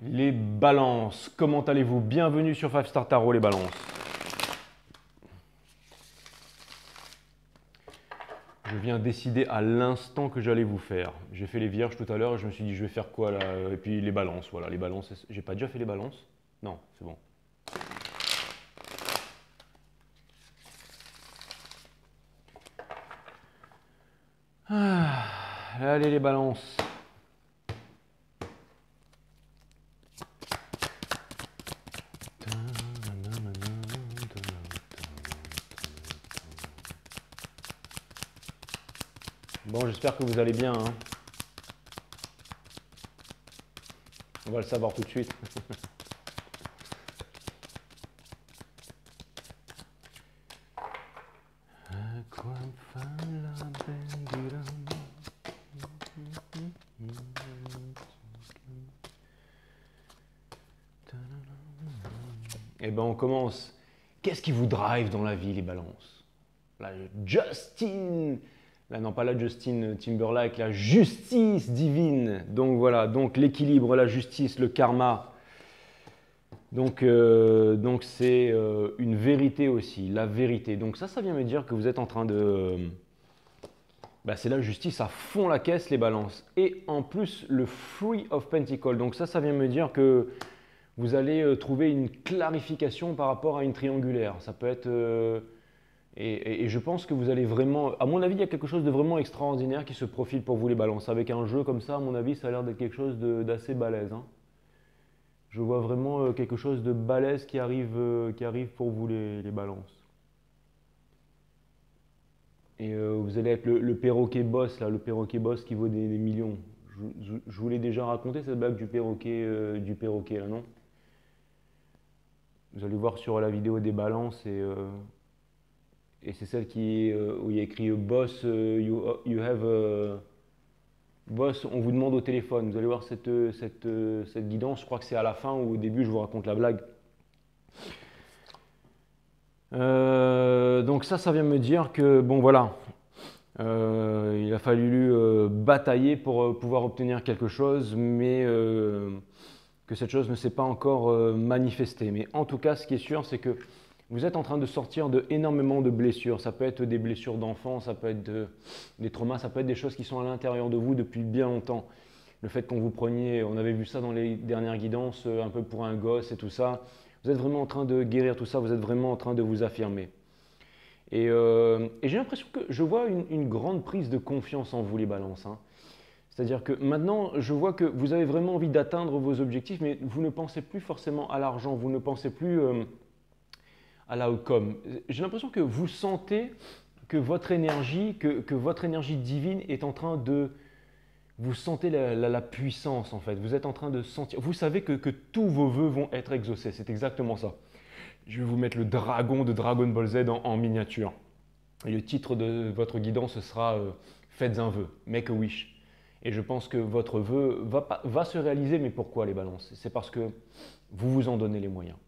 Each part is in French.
Les balances, comment allez-vous? Bienvenue sur 5 Star Tarot les balances. Je viens décider à l'instant que j'allais vous faire. J'ai fait les vierges tout à l'heure et je me suis dit je vais faire quoi là? Et puis les balances, voilà, les balances. J'ai pas déjà fait les balances? Non, c'est bon. Allez les balances. Bon, j'espère que vous allez bien, hein. On va le savoir tout de suite. Eh ben on commence. Qu'est-ce qui vous drive dans la vie, les balances? La Justin, là non pas la Justin Timberlake, la justice divine. Donc voilà, donc l'équilibre, la justice, le karma. Donc c'est une vérité aussi, la vérité. Donc ça vient me dire que vous êtes en train de... c'est la justice à fond la caisse, les balances. Et en plus, le Three of Pentacles. Donc ça vient me dire que vous allez trouver une clarification par rapport à une triangulaire. Ça peut être... et je pense que vous allez vraiment... À mon avis, il y a quelque chose de vraiment extraordinaire qui se profile pour vous, les balances. Avec un jeu comme ça, à mon avis, ça a l'air d'être quelque chose d'assez balèze, hein. Je vois vraiment quelque chose de balèze qui arrive pour vous, les balances. Et vous allez être le perroquet boss, là, le perroquet boss qui vaut des millions. Je vous l'ai déjà raconté, cette blague du perroquet là, non? Vous allez voir sur la vidéo des balances et c'est celle où il y a écrit boss, you have boss, on vous demande au téléphone. Vous allez voir cette guidance, je crois que c'est à la fin ou au début, je vous raconte la blague. Donc ça vient me dire que, bon voilà, il a fallu batailler pour pouvoir obtenir quelque chose, mais que cette chose ne s'est pas encore manifestée. Mais en tout cas, ce qui est sûr, c'est que vous êtes en train de sortir de énormément de blessures. Ça peut être des blessures d'enfants, ça peut être des traumas, ça peut être des choses qui sont à l'intérieur de vous depuis bien longtemps. Le fait qu'on vous preniez, on avait vu ça dans les dernières guidances, un peu pour un gosse et tout ça. Vous êtes vraiment en train de guérir tout ça, vous êtes vraiment en train de vous affirmer. Et j'ai l'impression que je vois une grande prise de confiance en vous, les balances, hein. C'est-à-dire que maintenant, je vois que vous avez vraiment envie d'atteindre vos objectifs, mais vous ne pensez plus forcément à l'argent, vous ne pensez plus à l'outcome. J'ai l'impression que vous sentez que votre énergie, que votre énergie divine est en train de... Vous sentez la puissance en fait, vous êtes en train de sentir... Vous savez que tous vos vœux vont être exaucés, c'est exactement ça. Je vais vous mettre le dragon de Dragon Ball Z en miniature. Et le titre de votre guidance ce sera Faites un vœu, make a wish. Et je pense que votre vœu va se réaliser, mais pourquoi les balances? C'est parce que vous vous en donnez les moyens.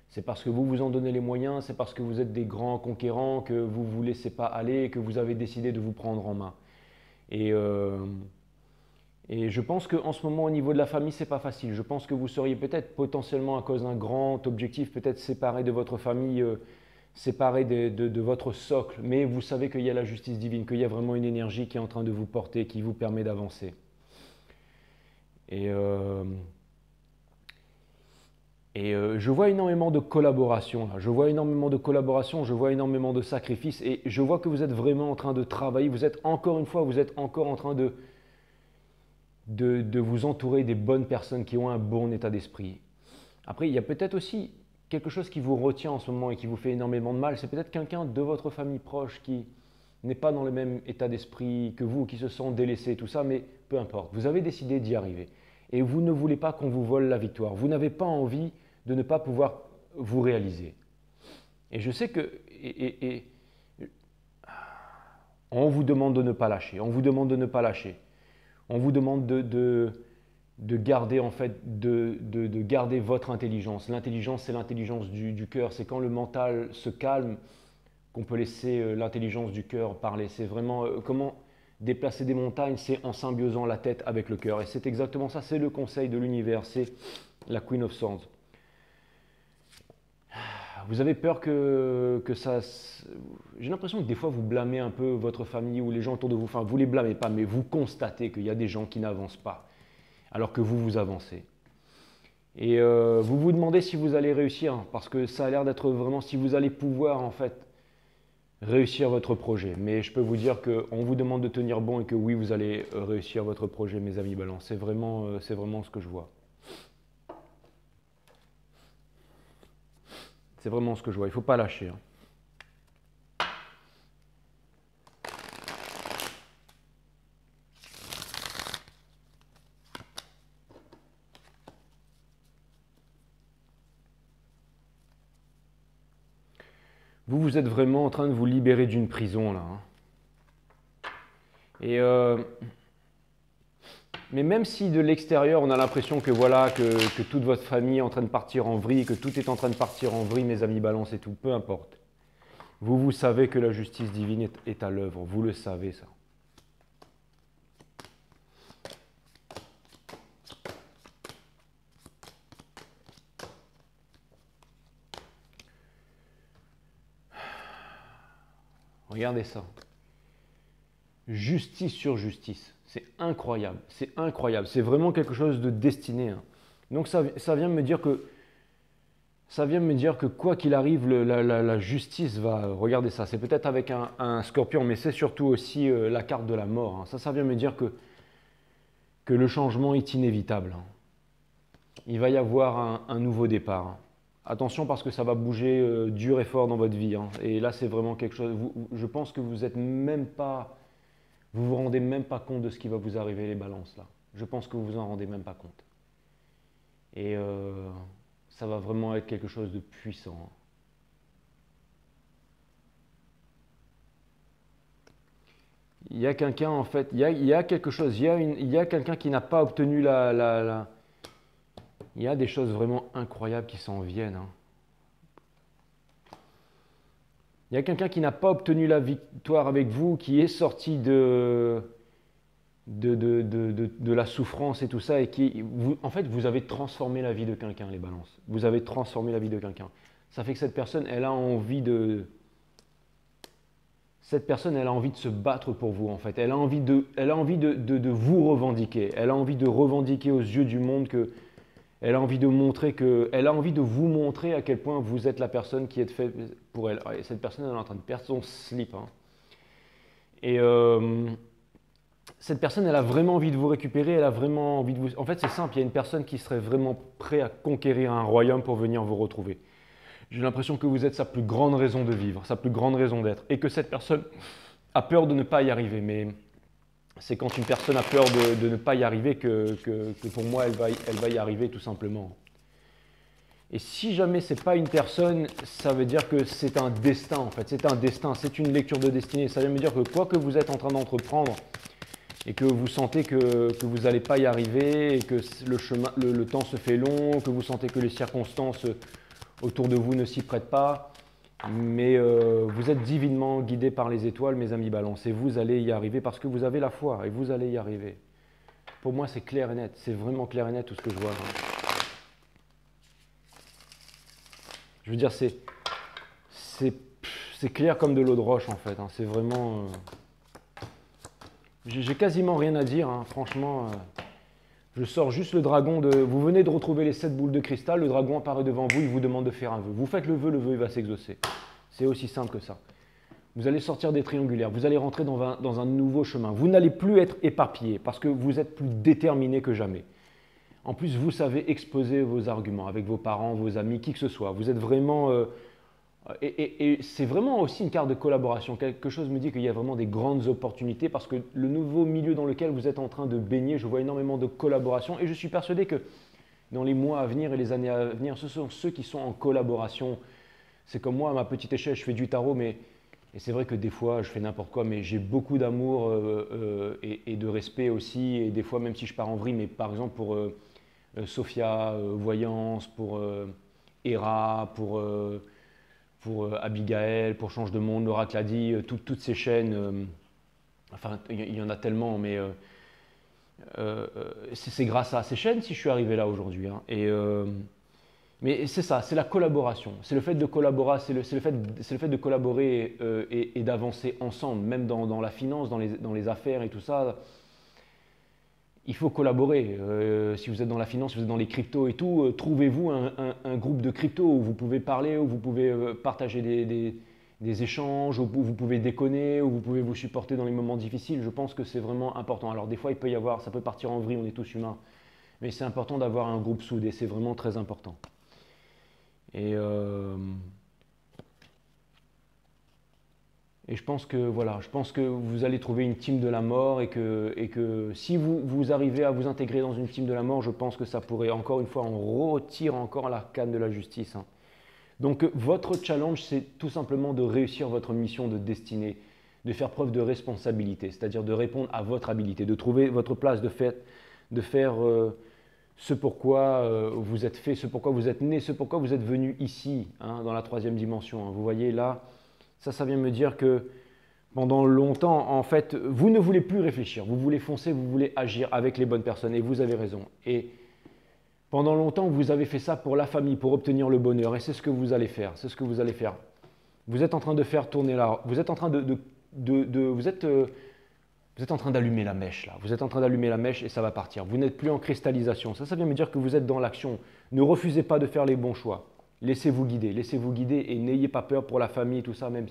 C'est parce que vous vous en donnez les moyens, c'est parce que vous êtes des grands conquérants, que vous ne vous laissez pas aller, que vous avez décidé de vous prendre en main. Et je pense qu'en ce moment, au niveau de la famille, ce n'est pas facile. Je pense que vous seriez peut-être potentiellement, à cause d'un grand objectif, peut-être séparé de votre famille, séparé de votre socle. Mais vous savez qu'il y a la justice divine, qu'il y a vraiment une énergie qui est en train de vous porter, qui vous permet d'avancer. Et je vois énormément de collaboration, là. Je vois énormément de collaboration, je vois énormément de sacrifices et je vois que vous êtes vraiment en train de travailler. Vous êtes encore une fois, vous êtes encore en train de vous entourer des bonnes personnes qui ont un bon état d'esprit. Après, il y a peut-être aussi quelque chose qui vous retient en ce moment et qui vous fait énormément de mal. C'est peut-être quelqu'un de votre famille proche qui n'est pas dans le même état d'esprit que vous, qui se sent délaissé, tout ça, mais peu importe. Vous avez décidé d'y arriver et vous ne voulez pas qu'on vous vole la victoire. Vous n'avez pas envie de ne pas pouvoir vous réaliser. Et je sais que on vous demande de ne pas lâcher, on vous demande de ne pas lâcher. On vous demande de garder en fait, de garder votre intelligence. L'intelligence, c'est l'intelligence du cœur. C'est quand le mental se calme qu'on peut laisser l'intelligence du cœur parler. C'est vraiment comment Déplacer des montagnes, c'est en symbiosant la tête avec le cœur. Et c'est exactement ça, c'est le conseil de l'univers, c'est la Queen of Swords. Vous avez peur que ça... J'ai l'impression que des fois vous blâmez un peu votre famille ou les gens autour de vous. Enfin, vous ne les blâmez pas, mais vous constatez qu'il y a des gens qui n'avancent pas, alors que vous avancez. Et vous vous demandez si vous allez réussir, hein, parce que ça a l'air d'être vraiment si vous allez pouvoir en fait réussir votre projet. Mais je peux vous dire qu'on vous demande de tenir bon et que oui, vous allez réussir votre projet, mes amis Balance. C'est vraiment ce que je vois. C'est vraiment ce que je vois. Il ne faut pas lâcher, hein. Vous êtes vraiment en train de vous libérer d'une prison là, hein. Et mais même si de l'extérieur on a l'impression que voilà que toute votre famille est en train de partir en vrille, que tout est en train de partir en vrille, mes amis Balance et tout, peu importe. Vous savez que la justice divine est à l'œuvre, vous le savez ça. Regardez ça. Justice sur justice. C'est incroyable. C'est incroyable. C'est vraiment quelque chose de destiné, hein. Donc ça vient me dire que quoi qu'il arrive, la justice va... Regardez ça. C'est peut-être avec un scorpion, mais c'est surtout aussi la carte de la mort, hein. Ça vient me dire que le changement est inévitable, hein. Il va y avoir un nouveau départ, hein. Attention parce que ça va bouger dur et fort dans votre vie, hein. Et là, c'est vraiment quelque chose... je pense que vous êtes même pas... Vous vous rendez même pas compte de ce qui va vous arriver, les balances, là. Je pense que vous vous en rendez même pas compte. Et ça va vraiment être quelque chose de puissant, hein. Il y a quelqu'un, en fait, il y a quelque chose, il y a quelqu'un qui n'a pas obtenu Il y a des choses vraiment incroyables qui s'en viennent, hein. Il y a quelqu'un qui n'a pas obtenu la victoire avec vous, qui est sorti de la souffrance et tout ça, et qui, en fait, vous avez transformé la vie de quelqu'un, les balances. Vous avez transformé la vie de quelqu'un. Ça fait que cette personne, elle a envie de se battre pour vous, en fait. Elle a envie de vous revendiquer. Elle a envie de revendiquer aux yeux du monde que elle a envie de vous montrer à quel point vous êtes la personne qui est faite pour elle. Et cette personne, elle est en train de perdre son slip, hein. Et cette personne, elle a vraiment envie de vous récupérer, elle a vraiment envie de vous... En fait, c'est simple, il y a une personne qui serait vraiment prête à conquérir un royaume pour venir vous retrouver. J'ai l'impression que vous êtes sa plus grande raison de vivre, sa plus grande raison d'être. Et que cette personne a peur de ne pas y arriver. Mais c'est quand une personne a peur de ne pas y arriver que pour moi, elle va y arriver tout simplement. Et si jamais ce n'est pas une personne, ça veut dire que c'est un destin en fait. C'est un destin, c'est une lecture de destinée. Ça veut me dire que quoi que vous êtes en train d'entreprendre et que vous sentez que vous n'allez pas y arriver et que le temps se fait long, que vous sentez que les circonstances autour de vous ne s'y prêtent pas, mais vous êtes divinement guidé par les étoiles, mes amis Balance, et vous allez y arriver parce que vous avez la foi et vous allez y arriver. Pour moi, c'est clair et net, c'est vraiment clair et net tout ce que je vois, hein. Je veux dire, c'est clair comme de l'eau de roche en fait, hein. C'est vraiment... J'ai quasiment rien à dire, hein. Franchement. Je sors juste le dragon de... Vous venez de retrouver les 7 boules de cristal, le dragon apparaît devant vous, il vous demande de faire un vœu. Vous faites le vœu il va s'exaucer. C'est aussi simple que ça. Vous allez sortir des triangulaires, vous allez rentrer dans un nouveau chemin. Vous n'allez plus être éparpillé parce que vous êtes plus déterminé que jamais. En plus, vous savez exposer vos arguments avec vos parents, vos amis, qui que ce soit. Vous êtes vraiment... et c'est vraiment aussi une carte de collaboration. Quelque chose me dit qu'il y a vraiment des grandes opportunités parce que le nouveau milieu dans lequel vous êtes en train de baigner, je vois énormément de collaboration et je suis persuadé que dans les mois à venir et les années à venir, ce sont ceux qui sont en collaboration. C'est comme moi, à ma petite échelle, je fais du tarot, et c'est vrai que des fois, je fais n'importe quoi, mais j'ai beaucoup d'amour et de respect aussi. Et des fois, même si je pars en vrille, mais par exemple pour Sophia, Voyance, pour Hera, pour Abigail, pour Change de Monde, l'Oracle a dit, toutes ces chaînes Enfin, il y en a tellement, mais c'est grâce à ces chaînes si je suis arrivé là aujourd'hui, hein. Mais c'est ça, c'est la collaboration. C'est le fait de collaborer, c'est le fait de collaborer et d'avancer ensemble, même dans la finance, dans les affaires et tout ça. Il faut collaborer. Si vous êtes dans la finance, si vous êtes dans les cryptos et tout, trouvez-vous un groupe de crypto où vous pouvez parler, où vous pouvez partager des échanges, où vous pouvez déconner, où vous pouvez vous supporter dans les moments difficiles. Je pense que c'est vraiment important. Alors des fois, il peut y avoir, ça peut partir en vrille, on est tous humains. Mais c'est important d'avoir un groupe soudé, c'est vraiment très important. Et je pense que voilà, je pense que vous allez trouver une team de la mort et que si vous arrivez à vous intégrer dans une team de la mort, je pense que ça pourrait, encore une fois, on retire encore l'arcane de la justice, hein. Donc votre challenge, c'est tout simplement de réussir votre mission de destinée, de faire preuve de responsabilité, c'est-à-dire de répondre à votre habilité, de trouver votre place, de faire ce pourquoi vous êtes fait, ce pourquoi vous êtes né, ce pourquoi vous êtes venu ici, hein, dans la troisième dimension, hein. Vous voyez là, ça vient me dire que pendant longtemps, en fait, vous ne voulez plus réfléchir, vous voulez foncer, vous voulez agir avec les bonnes personnes et vous avez raison. Et pendant longtemps, vous avez fait ça pour la famille, pour obtenir le bonheur et c'est ce que vous allez faire, c'est ce que vous allez faire. Vous êtes en train de faire tourner la... Vous êtes en train vous êtes en train d'allumer la mèche là, vous êtes en train d'allumer la mèche et ça va partir. Vous n'êtes plus en cristallisation, ça vient me dire que vous êtes dans l'action. Ne refusez pas de faire les bons choix. Laissez-vous guider et n'ayez pas peur pour la famille, tout ça, même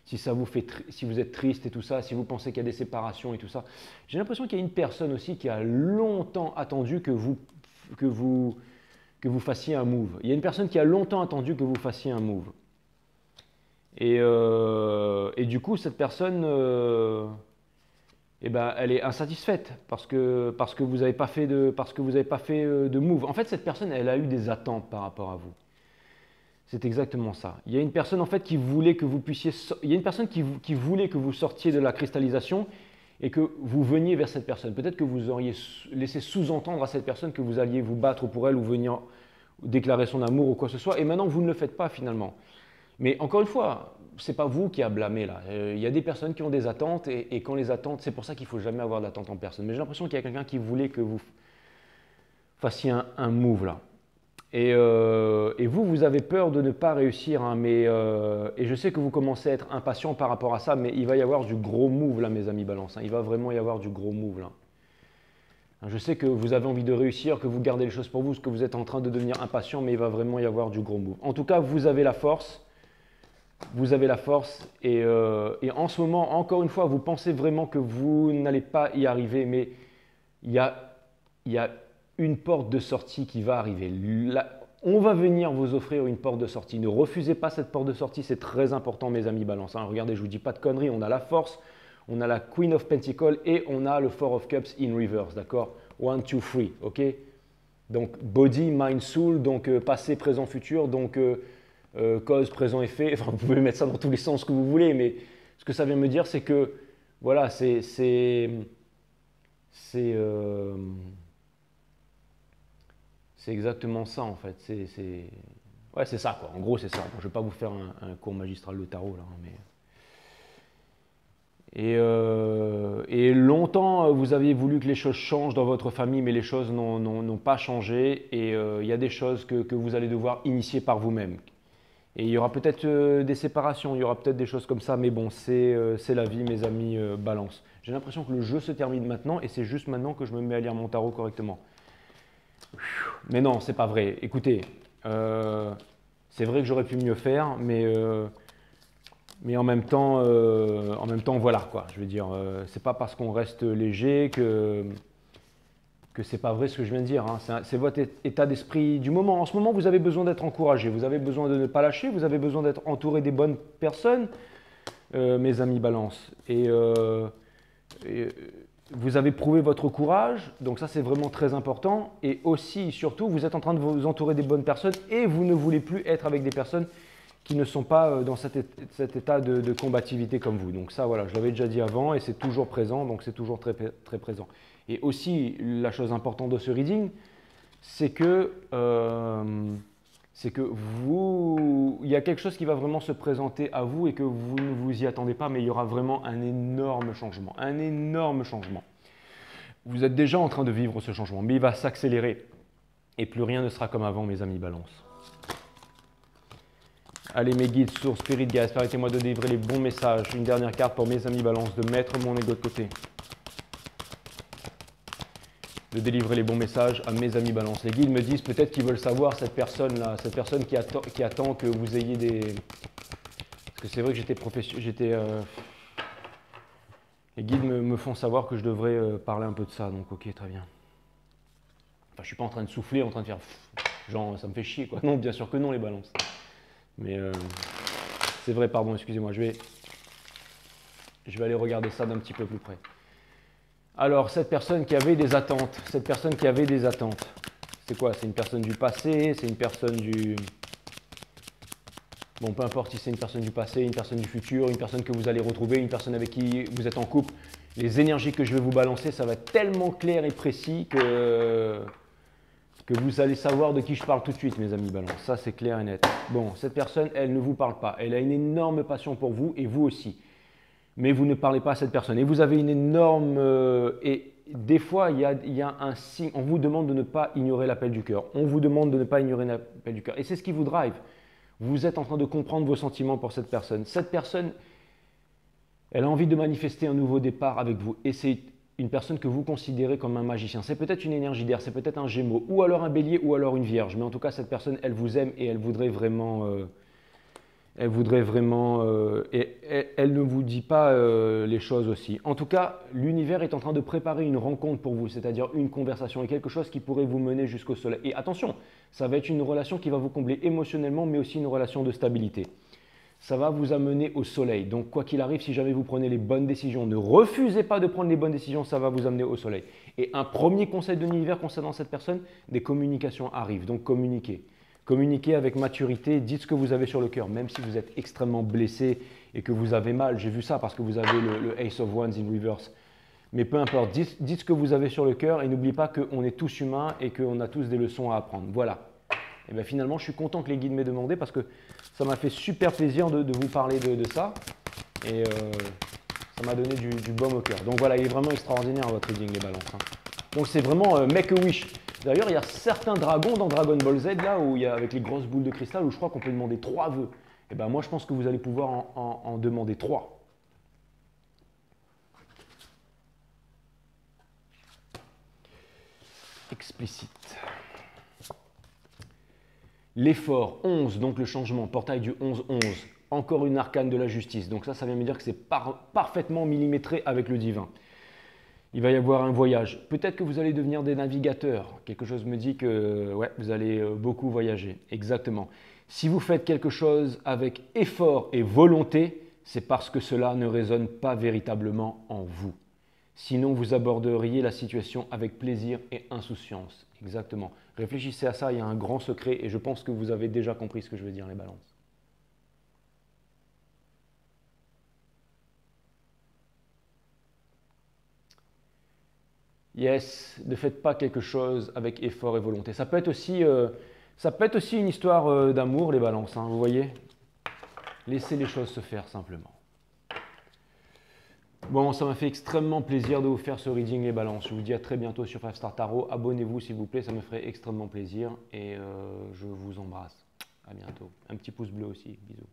si ça vous fait, si vous êtes triste et tout ça, si vous pensez qu'il y a des séparations et tout ça. J'ai l'impression qu'il y a une personne aussi qui a longtemps attendu que vous fassiez un move. Il y a une personne qui a longtemps attendu que vous fassiez un move. Et du coup, cette personne, eh ben, elle est insatisfaite parce que vous n'avez pas fait de move. En fait, cette personne, elle a eu des attentes par rapport à vous. C'est exactement ça. Il y a une personne en fait qui voulait que vous puissiez, il y a une personne qui voulait que vous sortiez de la cristallisation et que vous veniez vers cette personne. Peut-être que vous auriez laissé sous-entendre à cette personne que vous alliez vous battre pour elle ou venir déclarer son amour ou quoi que ce soit. Et maintenant, vous ne le faites pas finalement. Mais encore une fois, c'est pas vous qui a blâmé là. Il y a des personnes qui ont des attentes et quand les attentes, c'est pour ça qu'il ne faut jamais avoir d'attente en personne. Mais j'ai l'impression qu'il y a quelqu'un qui voulait que vous fassiez un move là. Et vous avez peur de ne pas réussir, hein, et je sais que vous commencez à être impatient par rapport à ça, mais il va y avoir du gros move là, mes amis balance, hein. Il va vraiment y avoir du gros move là. Je sais que vous avez envie de réussir, que vous gardez les choses pour vous, que vous êtes en train de devenir impatient, mais il va vraiment y avoir du gros move. En tout cas, vous avez la force. Vous avez la force et en ce moment, encore une fois, vous pensez vraiment que vous n'allez pas y arriver, mais il y a une porte de sortie qui va arriver. Là, on va venir vous offrir une porte de sortie. Ne refusez pas cette porte de sortie, c'est très important, mes amis balance, hein. Regardez, je ne vous dis pas de conneries, on a la force, on a la Queen of Pentacles et on a le Four of Cups in reverse, d'accord? 1, 2, 3, ok? Donc body, mind, soul, donc passé, présent, futur, donc cause, présent, effet. Enfin, vous pouvez mettre ça dans tous les sens que vous voulez, mais ce que ça vient me dire, c'est que voilà, c'est exactement ça en fait. Ouais, c'est ça quoi. En gros, c'est ça. Bon, je ne vais pas vous faire un cours magistral de tarot là, mais. Et longtemps, vous aviez voulu que les choses changent dans votre famille, mais les choses n'ont pas changé. Et il y a des choses que vous allez devoir initier par vous-même. Et il y aura peut-être des séparations, il y aura peut-être des choses comme ça, mais bon, c'est la vie, mes amis, balance. J'ai l'impression que le jeu se termine maintenant et c'est juste maintenant que je me mets à lire mon tarot correctement. Mais non, c'est pas vrai. Écoutez, c'est vrai que j'aurais pu mieux faire, mais en même temps, voilà quoi. Je veux dire, c'est pas parce qu'on reste léger que c'est pas vrai ce que je viens de dire, hein. C'est votre état d'esprit du moment. En ce moment, vous avez besoin d'être encouragé, vous avez besoin de ne pas lâcher, vous avez besoin d'être entouré des bonnes personnes, mes amis balance. Et vous avez prouvé votre courage, donc ça c'est vraiment très important. Et aussi, surtout, vous êtes en train de vous entourer des bonnes personnes et vous ne voulez plus être avec des personnes qui ne sont pas dans cet état de combativité comme vous. Donc ça, voilà, je l'avais déjà dit avant et c'est toujours présent, donc c'est toujours très, très présent. Et aussi, la chose importante de ce reading, c'est que c'est que il y a quelque chose qui va vraiment se présenter à vous et que vous ne vous y attendez pas, mais il y aura vraiment un énorme changement. Un énorme changement. Vous êtes déjà en train de vivre ce changement, mais il va s'accélérer et plus rien ne sera comme avant, mes amis Balance. Allez mes guides, sources, spirit guides, permettez-moi de délivrer les bons messages. Une dernière carte pour mes amis Balance, de mettre mon ego de côté. De délivrer les bons messages à mes amis Balance. Les guides me disent peut-être qu'ils veulent savoir cette personne-là, cette personne qui attend que vous ayez des... Parce que c'est vrai que les guides me font savoir que je devrais parler un peu de ça, donc ok, très bien. Enfin, je ne suis pas en train de souffler, en train de faire... Genre, ça me fait chier, quoi. Non, bien sûr que non, les balances. Mais c'est vrai, pardon, excusez-moi, je vais aller regarder ça d'un petit peu plus près. Alors, cette personne qui avait des attentes, c'est quoi? C'est une personne du passé, c'est une personne du... Bon, peu importe si c'est une personne du passé, une personne du futur, une personne que vous allez retrouver, une personne avec qui vous êtes en couple. Les énergies que je vais vous balancer, ça va être tellement clair et précis que vous allez savoir de qui je parle tout de suite, mes amis Balance. Ça, c'est clair et net. Bon, cette personne, elle ne vous parle pas. Elle a une énorme passion pour vous et vous aussi. Mais vous ne parlez pas à cette personne. Et vous avez une énorme... et des fois, il y a un signe. On vous demande de ne pas ignorer l'appel du cœur. On vous demande de ne pas ignorer l'appel du cœur. Et c'est ce qui vous drive. Vous êtes en train de comprendre vos sentiments pour cette personne. Cette personne, elle a envie de manifester un nouveau départ avec vous. Et c'est une personne que vous considérez comme un magicien. C'est peut-être une énergie d'air, c'est peut-être un Gémeaux, ou alors un Bélier, ou alors une Vierge. Mais en tout cas, cette personne, elle vous aime et elle voudrait vraiment... et elle ne vous dit pas les choses aussi. En tout cas, l'univers est en train de préparer une rencontre pour vous, c'est-à-dire une conversation et quelque chose qui pourrait vous mener jusqu'au soleil. Et attention, ça va être une relation qui va vous combler émotionnellement, mais aussi une relation de stabilité. Ça va vous amener au soleil. Donc, quoi qu'il arrive, si jamais vous prenez les bonnes décisions, ne refusez pas de prendre les bonnes décisions, ça va vous amener au soleil. Et un premier conseil de l'univers concernant cette personne, des communications arrivent. Donc, communiquez. Communiquez avec maturité, dites ce que vous avez sur le cœur, même si vous êtes extrêmement blessé et que vous avez mal. J'ai vu ça parce que vous avez le Ace of Wands in reverse. Mais peu importe, dites ce que vous avez sur le cœur et n'oubliez pas qu'on est tous humains et qu'on a tous des leçons à apprendre. Voilà. Et bien finalement, je suis content que les guides m'aient demandé parce que ça m'a fait super plaisir de vous parler de ça. Et ça m'a donné du baume au cœur. Donc voilà, il est vraiment extraordinaire votre reading, les balances. Hein. Donc c'est vraiment make a wish. D'ailleurs, il y a certains dragons dans Dragon Ball Z, là, où il y a avec les grosses boules de cristal, où je crois qu'on peut demander 3 vœux. Et ben moi, je pense que vous allez pouvoir en demander 3. Explicite. L'effort, 11, donc le changement, portail du 11-11. Encore une arcane de la justice. Donc ça vient me dire que c'est parfaitement millimétré avec le divin. Il va y avoir un voyage. Peut-être que vous allez devenir des navigateurs. Quelque chose me dit que ouais, vous allez beaucoup voyager. Exactement. Si vous faites quelque chose avec effort et volonté, c'est parce que cela ne résonne pas véritablement en vous. Sinon, vous aborderiez la situation avec plaisir et insouciance. Exactement. Réfléchissez à ça, il y a un grand secret et je pense que vous avez déjà compris ce que je veux dire, les balances. Yes, ne faites pas quelque chose avec effort et volonté. Ça peut être aussi une histoire d'amour, les balances, hein, vous voyez. Laissez les choses se faire simplement. Bon, ça m'a fait extrêmement plaisir de vous faire ce reading, les balances. Je vous dis à très bientôt sur 5 Star Tarot. Abonnez-vous s'il vous plaît, ça me ferait extrêmement plaisir. Et je vous embrasse. À bientôt. Un petit pouce bleu aussi. Bisous.